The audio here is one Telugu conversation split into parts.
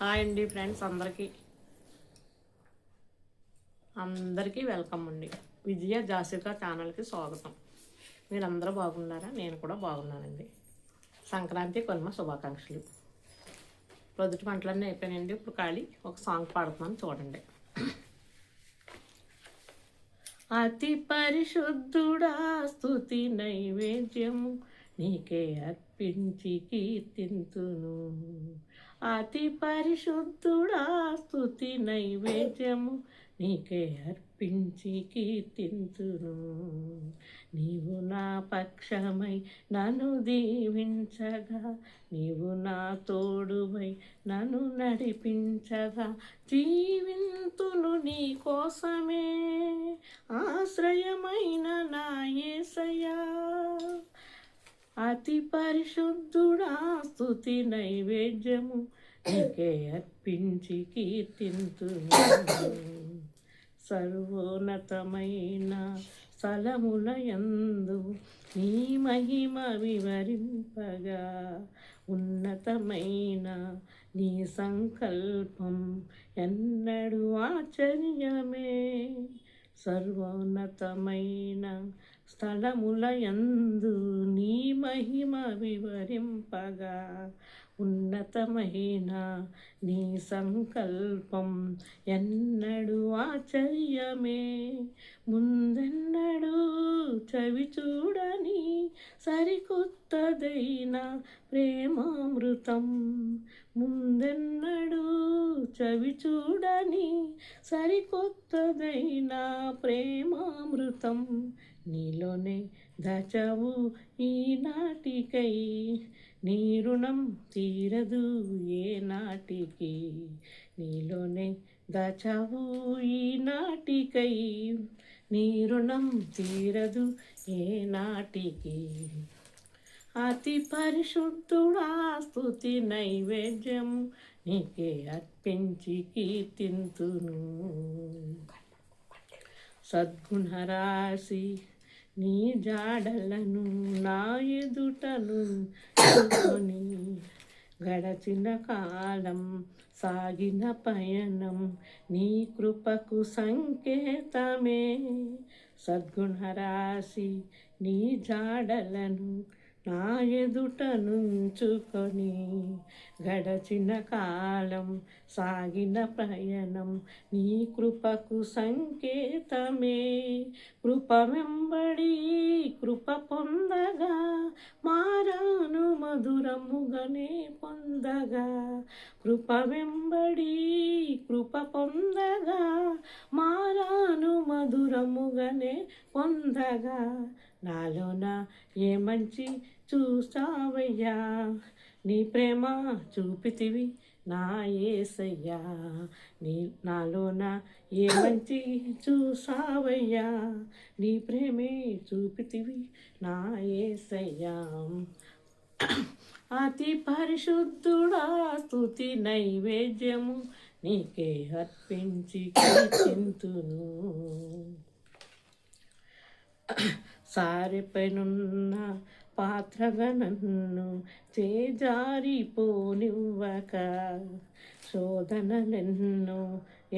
హాయ్ అండి ఫ్రెండ్స్, అందరికీ వెల్కమ్ అండి. విజయ జాసికా ఛానల్కి స్వాగతం. మీరందరూ బాగున్నారా? నేను కూడా బాగున్నానండి. సంక్రాంతి కనుమ శుభాకాంక్షలు. ప్రొద్దుటి పంటలన్నీ అయిపోయినాయండి. ఇప్పుడు ఖాళీ ఒక సాంగ్ పాడుతున్నాను, చూడండి. అతి పరిశుద్ధుడా స్తుతి నైవేద్యము నీకే అర్పించి కీర్తింతును. అతి పరిశుద్ధుడా స్తుతి నైవేద్యము నీకే అర్పించి కీర్తింతును. నీవు నా పక్షమై నన్ను దీవించగా, నీవు నా తోడువై నన్ను నడిపించగా, జీవింతును నీ కోసమే ఆశ్రయమైన నా యేసయ్యా. అతి పరిశుద్ధుడా స్తుతి నైవేద్యము నీకే అర్పించి కీర్తింతును. సర్వోన్నతమైన స్థలములయందు నీ మహిమ వివరింపగా, ఉన్నతమైన నీ సంకల్పం ఎన్నడూ ఆశ్చర్యమే. సర్వోన్నతమైన స్థలములయందు నీ మహిమ వివరింపగా, ఉన్నతమైన నీ సంకల్పం ఎన్నడూ ఆశ్చర్యమే. ముందెన్నడూ చవి చూడని సరికొత్తదైన ప్రేమామృతం, ముందెన్నడూ చవి చూడని సరికొత్తదైన ప్రేమామృతం, నీలోనే దాచావు ఈనాటికై, నీ రుణం తీరదు ఏ నాటికి. నీలోనే దాచావు ఈనాటికై, నీ రుణం తీరదు ఏ నాటికి. అతి పరిశుద్ధుడా స్తుతి నైవేద్యము నీకే అర్పించి కీర్తింతును. సద్గుణరాశి నీ జాడలను నా ఎదుటను చూకొని, గడచిన కాలం సాగిన పయనం నీ కృపకు సంకేతమే. సద్గుణరాశి నీ జాడలను నా ఎదుట నుంచుకొని, గడచిన కాలం సాగిన ప్రయాణం నీ కృపకు సంకేతమే. కృప వెంబడి కృప పొందగా, మారాను మధురముగనే పొందగా. కృప వెంబడి కృప పొందగా, మారాను మధురముగనే పొందగా. నాలోన ఏ మంచి చూసావయ్యా, నీ ప్రేమ చూపితివి నా యేసయ్యా. నాలోన ఏ మంచి చూసావయ్యా, నీ ప్రేమే చూపితివి నా యేసయ్యా. అతి పరిశుద్ధుడా స్తుతి నైవేద్యము నీకే అర్పించి కీర్తింతును. సారెపైనున్న పాత్రగా నన్ను చేజారిపోనివ్వక, శోధనలెన్నో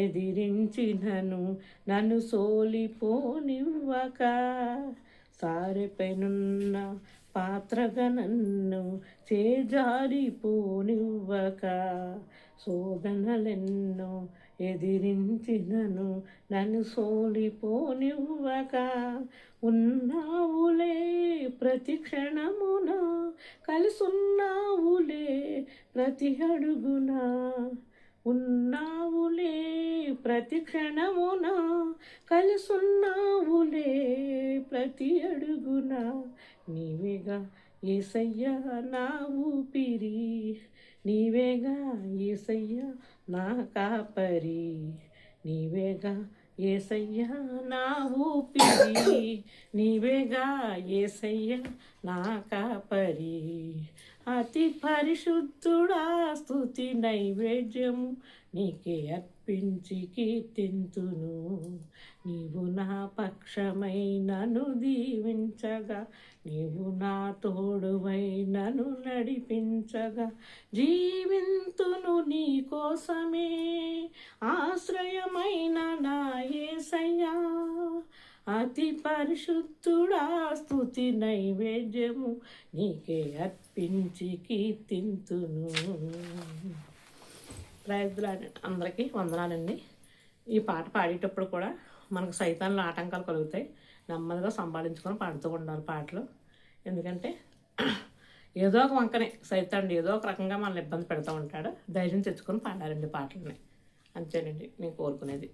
ఎదిరించినను నన్ను సోలిపోనివ్వక. సారెపైనున్న పాత్రగా నన్ను చేజారిపోనివ్వక, శోధనలెన్నో ఎదిరించినను నన్ను సోలిపోనివ్వక. ఉన్నావులే ప్రతి క్షణమున, కలిసున్నావులే ప్రతి అడుగున. ఉన్నావులే ప్రతి క్షణమున, కలిసున్నావులే ప్రతి అడుగున. నీవేగా యేసయ్యా నా ఊపిరి, నీవేగా యేసయ్యా నా కాపరి. నీవేగా యేసయ్యా నా ఊపిరి, నీవేగా యేసయ్యా నా కాపరి. అతి పరిశుద్ధుడా స్తుతి నైవేద్యము నీకే అర్పించి కీర్తింతును. నీవు నా పక్షమై నన్ను దీవించగా, నీవు నా తోడువై నన్ను నడిపించగా, జీవింతును నీ కోసమే ఆశ్రయమైన నా యేసయ్యా. అతి పరిశుద్ధుడా స్తుతి నైవేద్యము నీకే అర్పించి కీర్తింతును. ప్రైజ్లాడ్. అందరికీ వందనాలండి. ఈ పాట పాడేటప్పుడు కూడా మనకు సైతాన్లో ఆటంకాలు కలుగుతాయి. నెమ్మదిగా సంపాదించుకొని పాడుతూ ఉండాలి పాటలు. ఎందుకంటే ఏదో ఒక వంకనే సైతాన్ని ఏదో ఒక రకంగా మనల్ని ఇబ్బంది పెడుతూ ఉంటాడు. ధైర్యం తెచ్చుకొని పాడాలండి పాటలని. అంతేనండి నేను కోరుకునేది.